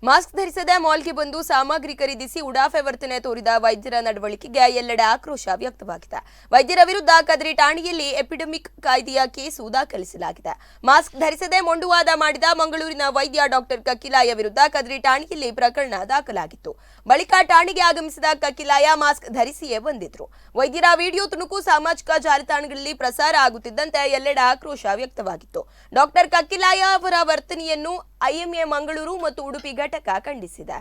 Mask ಧರಿಸದೆ ಮಾಲ್ಗೆ ಬಂದು ಸಾಮಗ್ರಿ ಖರೀದಿಸಿ ಉಡಾಫೆ ವರ್ತನೆ ತೋರಿದ ವೈದ್ಯರ ನಡವಳಿಕೆಗೆ ಎಲ್ಲೆಡೆ ಆಕ್ರೋಶ ವ್ಯಕ್ತವಾಗಿದೆ. ವೈದ್ಯರ ವಿರುದ್ಧ ಕದ್ರಿ ಠಾಣೆಯಲ್ಲಿ ಎಪಿಡೆಮಿಕ್ ಕಾಯ್ದೆಯ ಕೇಸು ದಾಖಲಿಸಲಾಗಿದೆ. ಮಾಸ್ಕ್ ಧರಿಸದೆ ಮೊಂಡುವಾದ ಮಾಡಿದ ಮಂಗಳೂರಿನ ವೈದ್ಯ ಡಾಕ್ಟರ್ ಕಕ್ಕಿಲಾಯ ವಿರುದ್ಧ ಕದ್ರಿ ಠಾಣೆಯಲ್ಲಿ ಪ್ರಕರಣ ದಾಖಲಾಗಿತ್ತು. ಬಳಿಕ ಠಾಣೆಗೆ ಆಗಮಿಸಿದ ಕಕ್ಕಿಲಾಯ ಮಾಸ್ಕ್ ಧರಿಸಿಯೇ ಬಂದಿದ್ರು. ವೈದ್ಯರ ವಿಡಿಯೋ ತುಣುಕು ಸಾಮಾಜಿಕ ಜಾಲತಾಣಗಳಲ್ಲಿ ಪ್ರಸಾರ ಆಗುತ್ತಿದ್ದಂತೆ ಎಲ್ಲೆಡೆ ಆಕ್ರೋಶ ವ್ಯಕ್ತವಾಗಿತ್ತು. ಡಾಕ್ಟರ್ ಕಕ್ಕಿಲಾಯ ಅವರ ವರ್ತನೆಯನ್ನು ಐಎಂಎ ಮಂಗಳೂರು ಮತ್ತು ಉಡುಪಿ ಘಟಕ ಖಂಡಿಸಿದೆ.